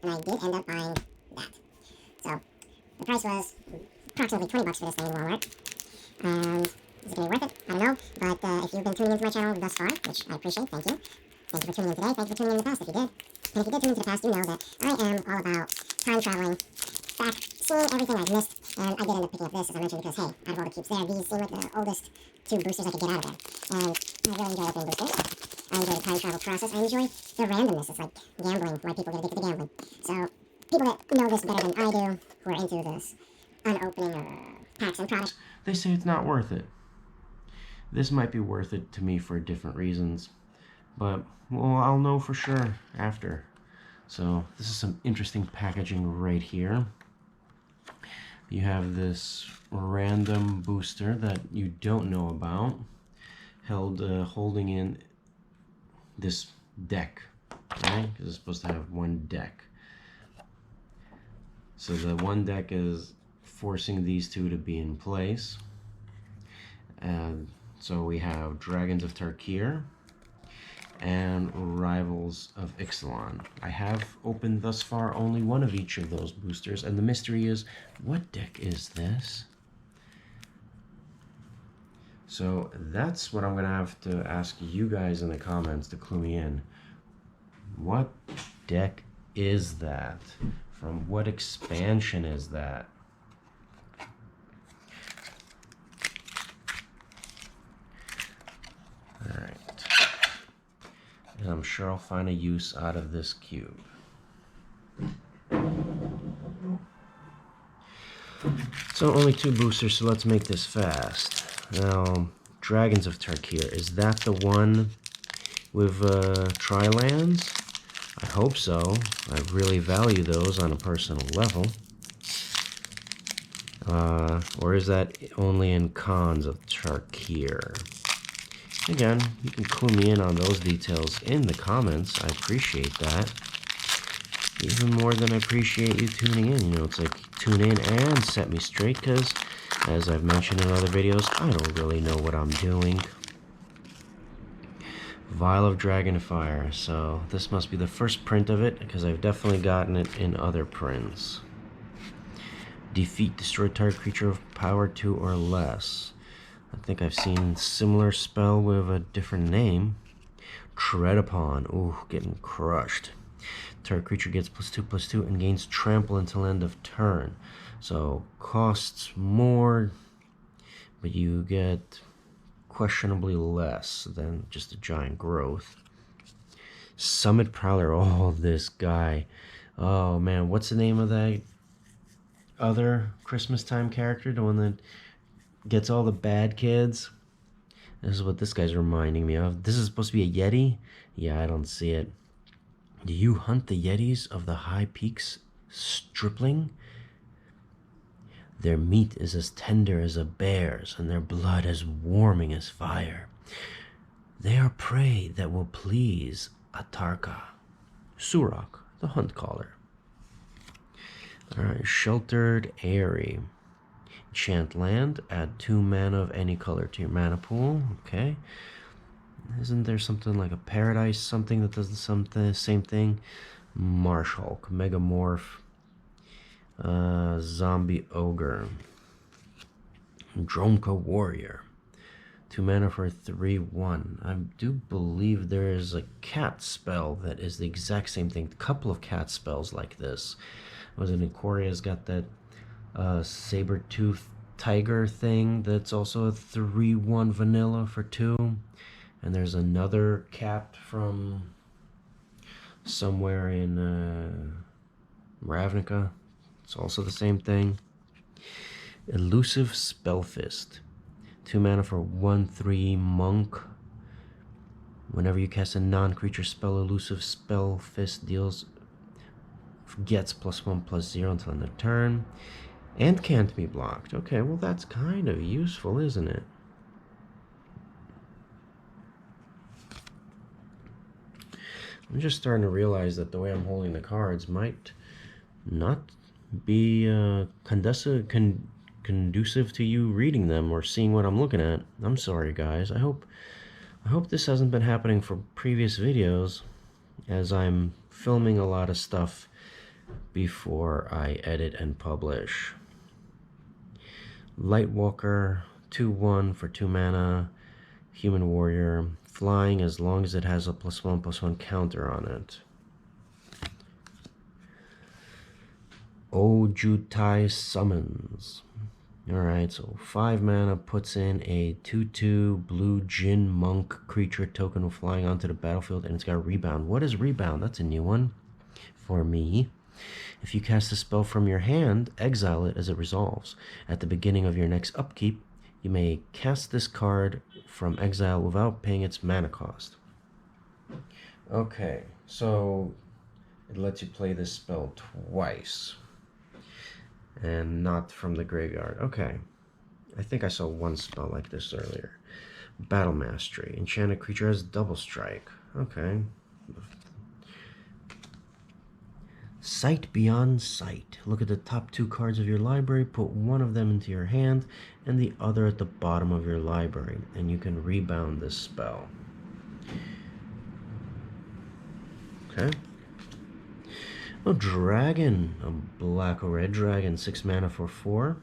and I did end up buying that. So the price was approximately 20 bucks for this thing in Walmart. And is it going to be worth it? I don't know. But if you've been tuning into my channel thus far, which I appreciate, thank you. Thank you for tuning in today. Thank you for tuning in the past if you did. And if you did tune into the past, you know that I am all about time traveling, back, seeing everything I've missed. And I did end up picking up this, as I mentioned, because, hey, out of all the cubes there, these seem like the oldest two boosters I could get out of there. And I really enjoy opening boosters. I enjoy the time travel process. I enjoy the randomness. It's like gambling, why people get addicted to gambling. So, people that know this better than I do, who are into this unopening or packs and products, they say it's not worth it. This might be worth it to me for different reasons, but well, I'll know for sure after. So this is some interesting packaging right here. You have this random booster that you don't know about, holding in this deck, right? Because it's supposed to have one deck. So the one deck is forcing these two to be in place. And so we have Dragons of Tarkir and Rivals of Ixalan. I have opened thus far only one of each of those boosters, and the mystery is, what deck is this? So that's what I'm going to have to ask you guys in the comments to clue me in. What deck is that? From what expansion is that? Alright. And I'm sure I'll find a use out of this cube. So only two boosters, so let's make this fast. Now, Dragons of Tarkir, is that the one with tri-lands? I hope so. I really value those on a personal level. Or is that only in Khans of Tarkir? Again, you can clue me in on those details in the comments. I appreciate that. Even more than I appreciate you tuning in. You know, it's like tune in and set me straight, because as I've mentioned in other videos, I don't really know what I'm doing. Vial of Dragonfire. So this must be the first print of it, because I've definitely gotten it in other prints. Defeat, destroy target creature of power 2 or less. I think I've seen similar spell with a different name. Tread upon. Ooh, getting crushed. Target creature gets +2/+2 and gains trample until end of turn. So costs more, but you get questionably less than just a giant growth. Summit Prowler. Oh, this guy. Oh man, what's the name of that other Christmas time character? The one that gets all the bad kids? This is what this guy's reminding me of. This is supposed to be a Yeti? Yeah, I don't see it. Do you hunt the Yetis of the high peaks, stripling? Their meat is as tender as a bear's, and their blood as warming as fire. They are prey that will please Atarka. Surok, the hunt caller. Alright, Sheltered Eyrie. Enchant land, add 2 mana of any color to your mana pool. Okay. Isn't there something like a Paradise, something that does the same thing? Marsh Hulk, Megamorph, Zombie Ogre, Dromka Warrior. 2 mana for a 3/1. I do believe there is a cat spell that is the exact same thing. A couple of cat spells like this. Was it Ikoria got that saber-tooth tiger thing that's also a 3/1 vanilla for 2. And there's another cat from somewhere in Ravnica. It's also the same thing. Elusive Spellfist. 2 mana for 1/3 monk. Whenever you cast a non-creature spell, Elusive Spellfist gets +1/+0 until end of turn. And can't be blocked. Okay, well that's kind of useful, isn't it? I'm just starting to realize that the way I'm holding the cards might not be conducive to you reading them or seeing what I'm looking at. I'm sorry, guys. I hope this hasn't been happening for previous videos, as I'm filming a lot of stuff before I edit and publish. Lightwalker, 2/1 for 2 mana. Human Warrior, flying as long as it has a +1/+1 counter on it. Ojutai Summons. Alright, so 5 mana puts in a 2/2 blue Jin Monk creature token flying onto the battlefield, and it's got Rebound. What is Rebound? That's a new one for me. If you cast a spell from your hand, exile it as it resolves. At the beginning of your next upkeep, you may cast this card from exile without paying its mana cost. Okay, so it lets you play this spell twice. And not from the graveyard. Okay. I think I saw one spell like this earlier. Battle Mastery. Enchanted creature has double strike. Okay. Sight Beyond Sight. Look at the top 2 cards of your library, put one of them into your hand, and the other at the bottom of your library, and you can rebound this spell. Okay. Oh, Dragon. A black or red dragon, 6 mana for 4.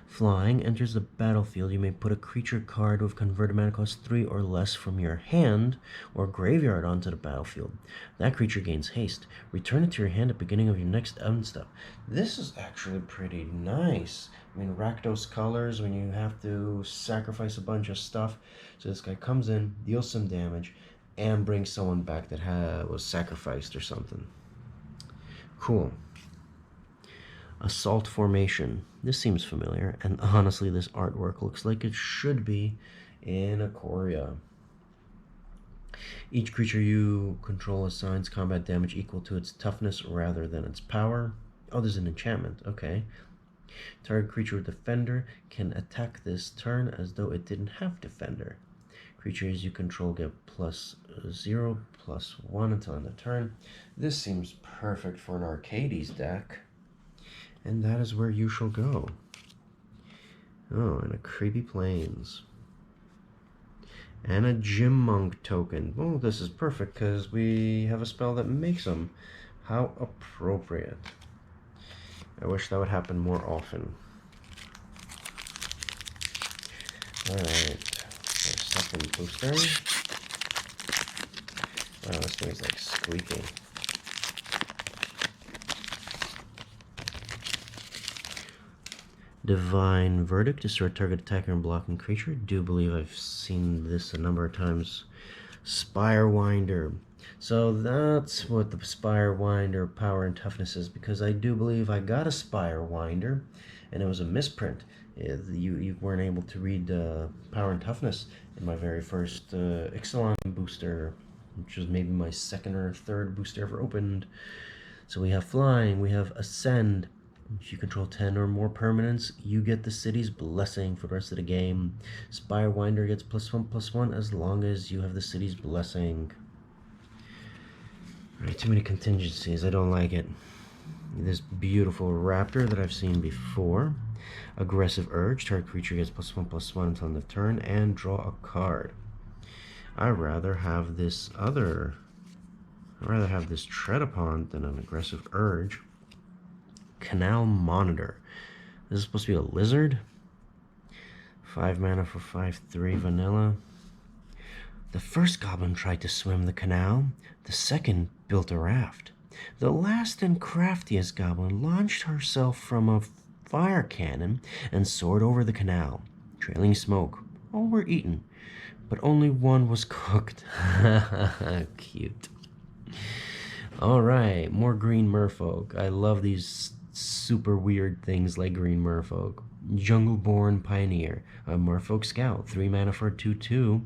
Flying, enters the battlefield. You may put a creature card with converted mana cost 3 or less from your hand or graveyard onto the battlefield. That creature gains haste. Return it to your hand at the beginning of your next end step. This is actually pretty nice. I mean, Rakdos colors when you have to sacrifice a bunch of stuff. So this guy comes in, deals some damage, and brings someone back that was sacrificed or something. Cool. Assault Formation. This seems familiar, and honestly this artwork looks like it should be in Ikoria. Each creature you control assigns combat damage equal to its toughness rather than its power. Oh, there's an enchantment. Okay. Target creature with Defender can attack this turn as though it didn't have Defender. Creatures you control get +0/+1 until end of turn. This seems perfect for an Arcades deck. And that is where you shall go. Oh, and a Creepy Plains. And a Gym Monk token. Oh, this is perfect because we have a spell that makes them. How appropriate. I wish that would happen more often. Alright. Second booster. Wow, this thing's like squeaking. Divine Verdict. Destroy target attacker and blocking creature. Do believe I've seen this a number of times. Spirewinder. So that's what the Spirewinder power and toughness is, because I do believe I got a Spirewinder and it was a misprint. You weren't able to read power and toughness in my very first Ixalan booster, which was maybe my second or third booster ever opened. So we have Flying, we have Ascend. If you control 10 or more permanents, you get the city's blessing for the rest of the game. Spirewinder gets +1/+1 as long as you have the city's blessing. Alright, too many contingencies. I don't like it. This beautiful raptor that I've seen before. Aggressive Urge. Target creature gets +1/+1 until end of turn and draw a card. I'd rather have this Tread Upon than an Aggressive Urge. Canal Monitor. This is supposed to be a lizard. 5 mana for 5/3 vanilla. The first goblin tried to swim the canal. The second built a raft. The last and craftiest goblin launched herself from a fire cannon and soared over the canal, trailing smoke. All were eaten, but only one was cooked. Cute. Alright, more green merfolk. I love these super weird things like green merfolk. Jungleborn Pioneer, a merfolk scout, 3 mana for a 2/2.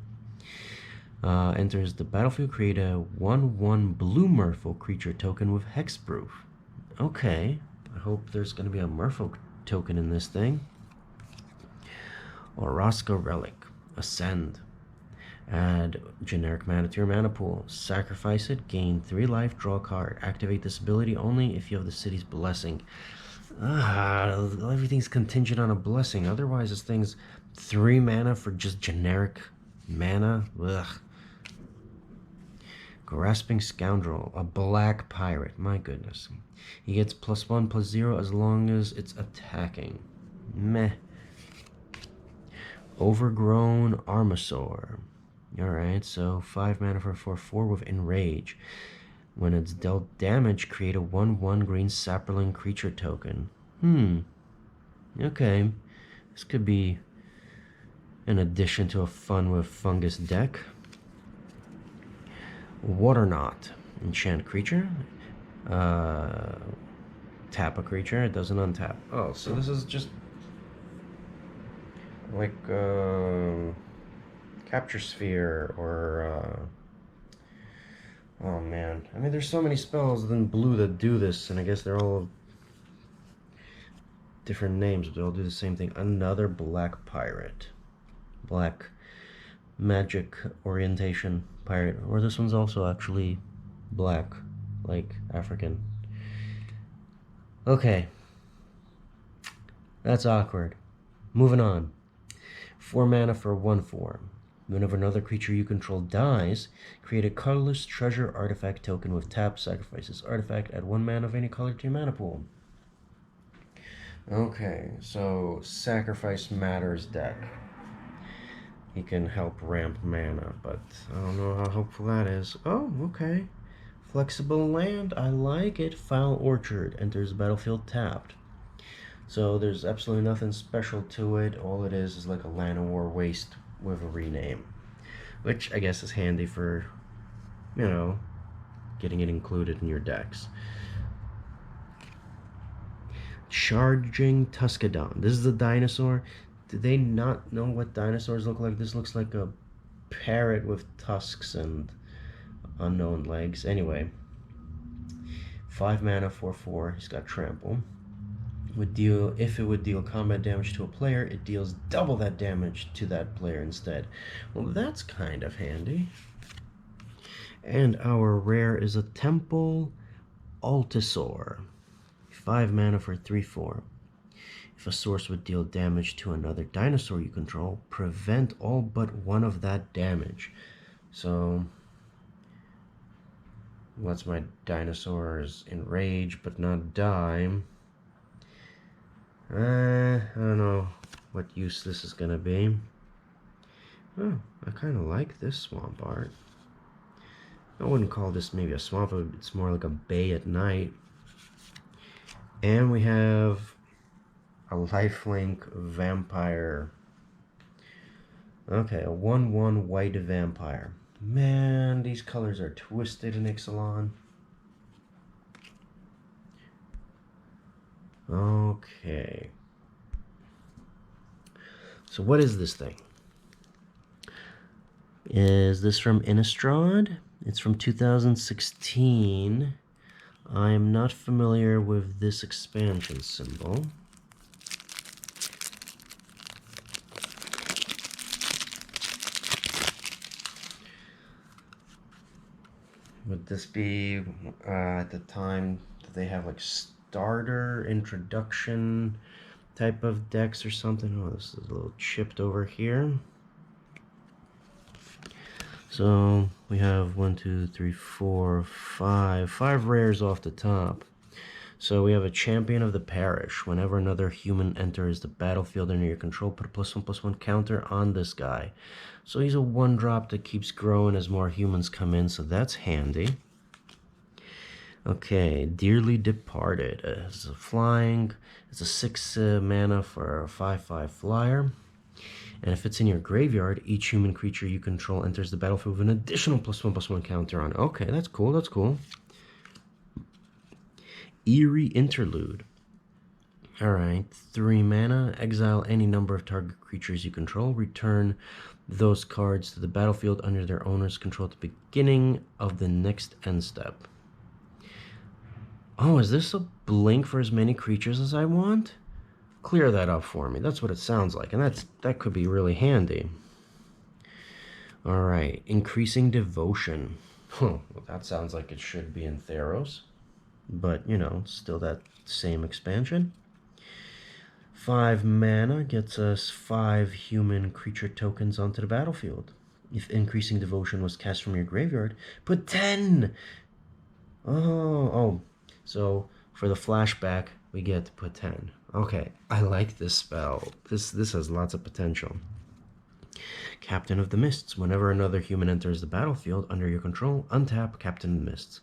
Enters the battlefield, create a 1/1 blue merfolk creature token with hexproof. Okay, I hope there's going to be a merfolk token in this thing. Oraska Relic, Ascend. Add generic mana to your mana pool. Sacrifice it, gain 3 life, draw a card. Activate this ability only if you have the city's blessing. Everything's contingent on a blessing. Otherwise, this thing's 3 mana for just generic mana. Ugh. Grasping Scoundrel, a black pirate. My goodness. He gets +1/+0 as long as it's attacking. Meh. Overgrown Armasaur. Alright, so 5 mana for 4/4 with Enrage. When it's dealt damage, create a 1/1 green sapperling creature token. Okay. This could be an addition to a fun with fungus deck. Waterknot. Enchant creature. Tap a creature. It doesn't untap. Oh, so this is just like Capture Sphere or oh man. I mean, there's so many spells in blue that do this, and I guess they're all different names, but they all do the same thing. Another black pirate. Black magic orientation pirate. Or this one's also actually black, like African. Okay. That's awkward. Moving on. 4 mana for 1/4. Whenever another creature you control dies, create a colorless treasure artifact token with tap, sacrifice this artifact, add 1 mana of any color to your mana pool. Okay, so Sacrifice Matters deck. He can help ramp mana, but I don't know how helpful that is. Oh, okay. Flexible land, I like it. Foul Orchard, enters the battlefield tapped. So there's absolutely nothing special to it. All it is like a Llanowar Waste with a rename. Which I guess is handy for, you know, getting it included in your decks. Charging Tuscadon. This is a dinosaur. Did they not know what dinosaurs look like? This looks like a parrot with tusks and unknown legs. Anyway, 5 mana, 4/4. He's got trample. If it would deal combat damage to a player, it deals double that damage to that player instead. Well, that's kind of handy. And our rare is a Temple Altasaur. 5 mana for 3/4. If a source would deal damage to another dinosaur you control, prevent all but one of that damage. So, lets my dinosaurs enrage but not die. I don't know what use this is gonna be. Oh, I kind of like this swamp art. I wouldn't call this maybe a swamp, it's more like a bay at night. And we have a lifelink vampire. Okay, a 1/1 white vampire. Man, these colors are twisted in Ixalan. Okay. So what is this thing? Is this from Innistrad? It's from 2016. I am not familiar with this expansion symbol. Would this be at the time that they have like starter introduction type of decks or something? Oh, this is a little chipped over here. So we have 1, 2, 3, 4, 5 rares off the top. So we have a Champion of the Parish. Whenever another human enters the battlefield under your control, put a +1/+1 counter on this guy. So he's a 1-drop that keeps growing as more humans come in, so that's handy. Okay, Dearly Departed. It's a flying. It's a 6 mana for a 5/5 flyer. And if it's in your graveyard, each human creature you control enters the battlefield with an additional +1/+1 counter on. Okay, that's cool, that's cool. Eerie Interlude. Alright, 3 mana. Exile any number of target creatures you control. Return those cards to the battlefield under their owner's control at the beginning of the next end step. Oh, is this a blink for as many creatures as I want? Clear that up for me. That's what it sounds like, and that could be really handy. Alright, Increasing Devotion. Well, that sounds like it should be in Theros, but, you know, still that same expansion. 5 mana gets us 5 human creature tokens onto the battlefield. If increasing devotion was cast from your graveyard, put 10! Oh. So for the flashback, we get to put 10. Okay, I like this spell. This has lots of potential. Captain of the Mists. Whenever another human enters the battlefield under your control, untap Captain of the Mists.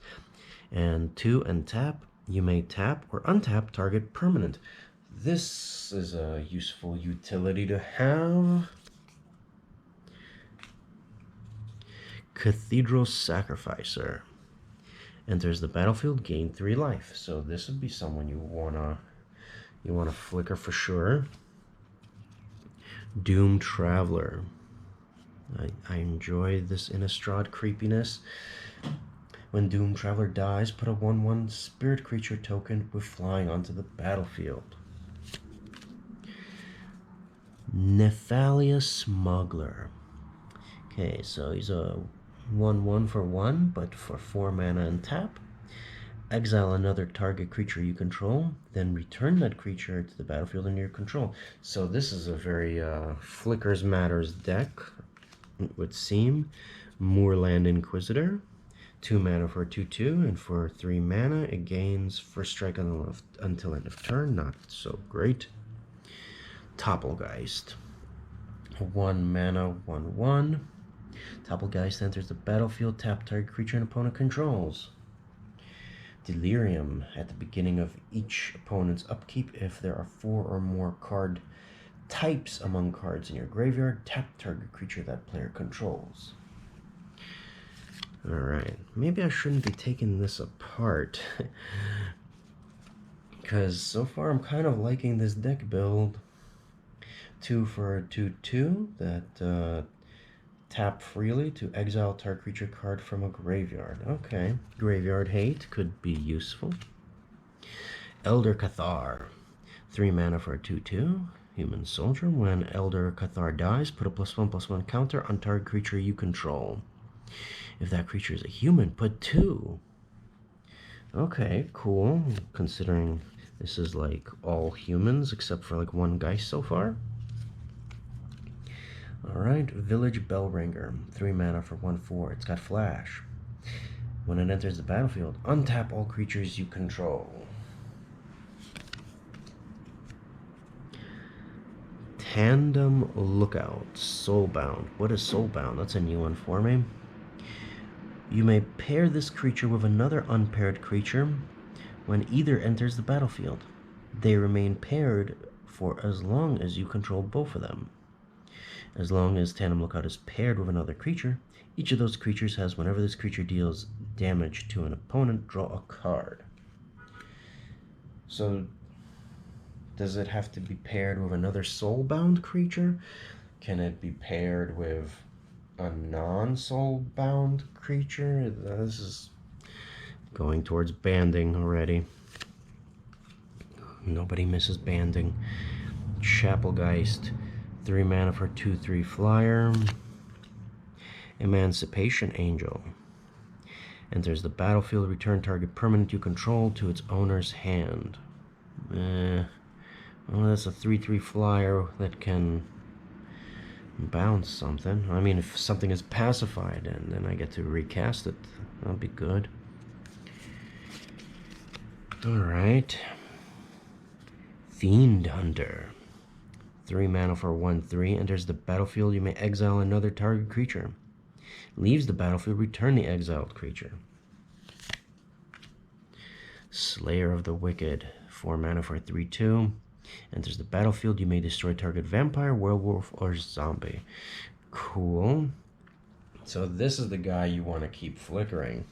And 2 and tap, you may tap or untap target permanent. This is a useful utility to have. Cathedral Sacrificer. Enters the battlefield, gain 3 life. So this would be someone you wanna flicker for sure. Doom Traveler. I enjoy this Innistrad creepiness. When Doom Traveler dies, put a 1/1 spirit creature token with flying onto the battlefield. Nephalia Smuggler. Okay, so he's a 1/1 for 1, but for 4 mana and tap. Exile another target creature you control, then return that creature to the battlefield under your control. So this is a very Flickers Matters deck, it would seem. Moorland Inquisitor. 2 mana for a 2/2, and for 3 mana, it gains first strike until end of turn. Not so great. Topplegeist. 1 mana, 1/1. Topplegeist enters the battlefield, tap target creature an opponent controls. Delirium. At the beginning of each opponent's upkeep, if there are 4 or more card types among cards in your graveyard, tap target creature that player controls. Alright, maybe I shouldn't be taking this apart. Because so far I'm kind of liking this deck build. 2 for a 2/2 that tap freely to exile target creature card from a graveyard. Okay, graveyard hate could be useful. Elder Cathar. 3 mana for a 2/2. Human Soldier. When Elder Cathar dies, put a +1/+1 counter on target creature you control. If that creature is a human, put 2. Okay, cool. Considering this is like all humans except for like 1 Geist so far. Alright, Village Bellringer. 3 mana for 1/4. It's got flash. When it enters the battlefield, untap all creatures you control. Tandem Lookout. Soulbound. What is Soulbound? That's a new one for me. You may pair this creature with another unpaired creature when either enters the battlefield. They remain paired for as long as you control both of them. As long as Tandem Lookout is paired with another creature, each of those creatures has, whenever this creature deals damage to an opponent, draw a card. So, does it have to be paired with another soulbound creature? Can it be paired with a non-soulbound creature? This is going towards banding already. Nobody misses banding. Chapelgeist. 3 mana for 2/3 flyer. Emancipation Angel. Enters the battlefield, return target permanent you control to its owner's hand. Well, that's a 3/3 flyer that can bounce something. I mean, if something is pacified and then I get to recast it, that'll be good. Alright. Fiend Hunter. 3 mana for 1/3. Enters the battlefield. You may exile another target creature. Leaves the battlefield. Return the exiled creature. Slayer of the Wicked. 4 mana for 3/2. Enters the battlefield. You may destroy target vampire, werewolf, or zombie. Cool. So this is the guy you want to keep flickering.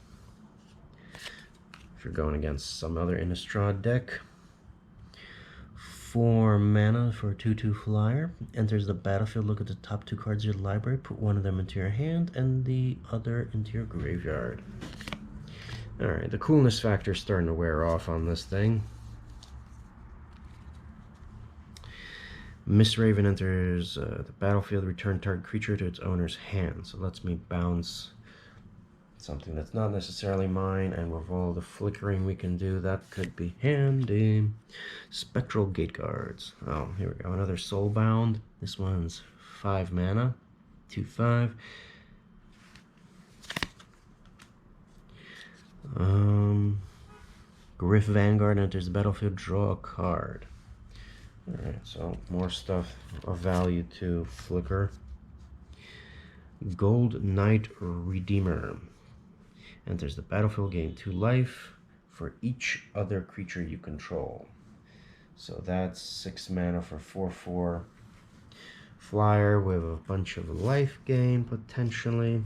If you're going against some other Innistrad deck. 4 mana for a 2/2 flyer. Enters the battlefield. Look at the top 2 cards of your library. Put one of them into your hand and the other into your graveyard. Alright, the coolness factor is starting to wear off on this thing. Misthaven enters the battlefield. Return target creature to its owner's hand. So it lets me bounce something that's not necessarily mine, and with all the flickering we can do, that could be handy. Spectral Gateguards. Oh, here we go. Another Soulbound. This one's 5 mana. 2/5. Rift Vanguard enters the battlefield, draw a card. Alright, so more stuff of value to flicker. Gold Knight Redeemer enters the battlefield, gain 2 life for each other creature you control. So that's 6 mana for 4/4 flyer with a bunch of life gain potentially.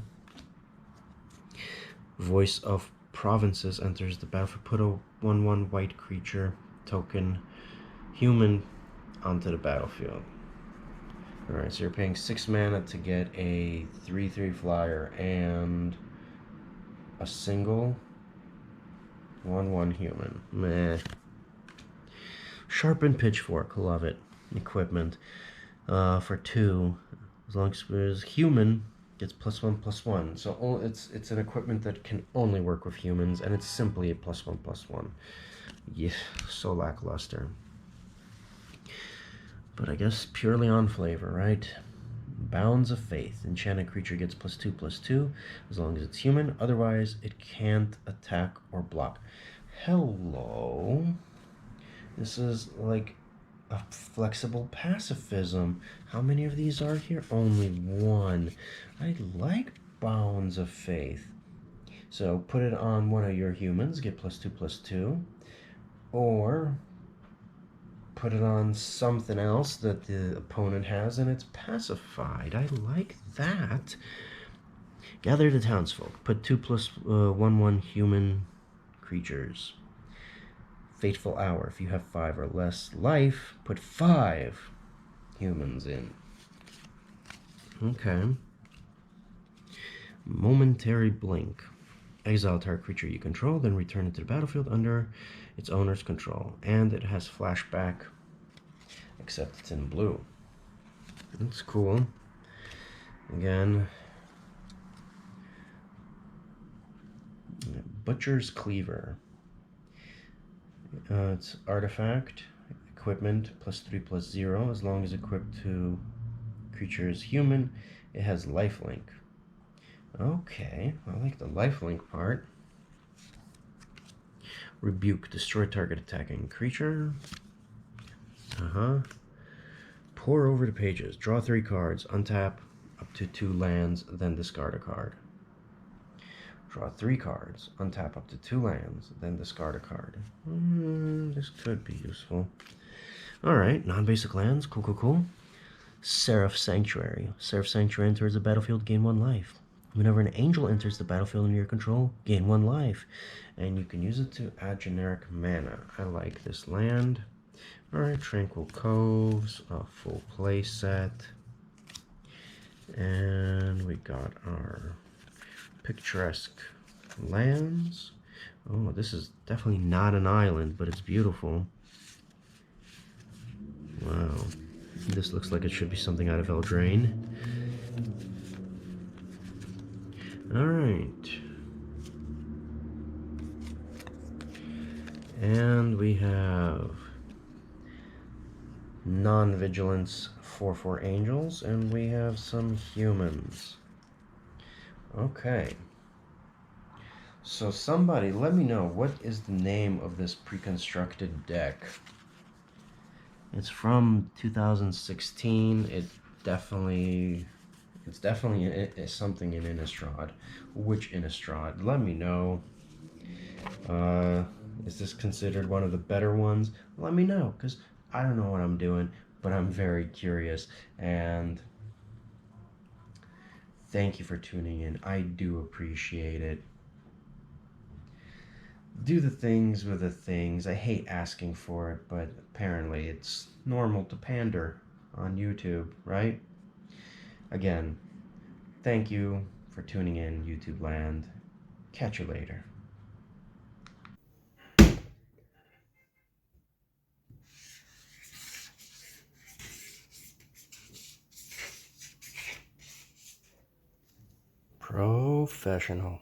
Voice of Provinces enters the battlefield. Put a 1/1 white creature token human onto the battlefield. Alright, so you're paying 6 mana to get a 3/3 flyer and a single 1/1 human. Meh. Sharpened Pitchfork, love it. Equipment for 2, as long as it's human, gets +1/+1. So it's an equipment that can only work with humans, and it's simply a +1/+1. Yeah, so lackluster. But I guess purely on flavor, right? Bounds of Faith. Enchanted creature gets +2/+2 as long as it's human. Otherwise, it can't attack or block. Hello. This is like a flexible pacifism. How many of these are here? Only 1. I like Bounds of Faith. So put it on one of your humans, get +2/+2. Or put it on something else that the opponent has and it's pacified. I like that. Gather the Townsfolk. Put 2/+1/1 human creatures. Fateful Hour. If you have 5 or less life, put 5 humans in. Okay. Momentary Blink. Exile target creature you control, then return it to the battlefield under its owner's control. And it has flashback, except it's in blue. That's cool. Again, Butcher's Cleaver. It's artifact, equipment, +3/+0. As long as equipped to creature is human, it has lifelink. Okay, I like the lifelink part. Rebuke, destroy target attacking creature. Pour over the pages. Draw 3 cards. Untap up to 2 lands, then discard a card. Draw 3 cards. Untap up to 2 lands, then discard a card. This could be useful. Alright, non-basic lands. Cool. Seraph Sanctuary. Seraph Sanctuary enters the battlefield, gain 1 life. Whenever an angel enters the battlefield under your control, gain 1 life. And you can use it to add generic mana. I like this land. Alright, Tranquil Coves, a full play set. And we got our picturesque lands. Oh, this is definitely not an island, but it's beautiful. Wow. This looks like it should be something out of Eldraine. Alright. And we have non-vigilance 4/4 angels, and we have some humans. Okay. So somebody let me know, what is the name of this pre-constructed deck? It's from 2016. It's definitely something in Innistrad. Which Innistrad? Let me know. Is this considered one of the better ones? Let me know, because I don't know what I'm doing, but I'm very curious. And thank you for tuning in. I do appreciate it. Do the things with the things. I hate asking for it, but apparently it's normal to pander on YouTube, right? Again, thank you for tuning in, YouTube land. Catch you later. Professional.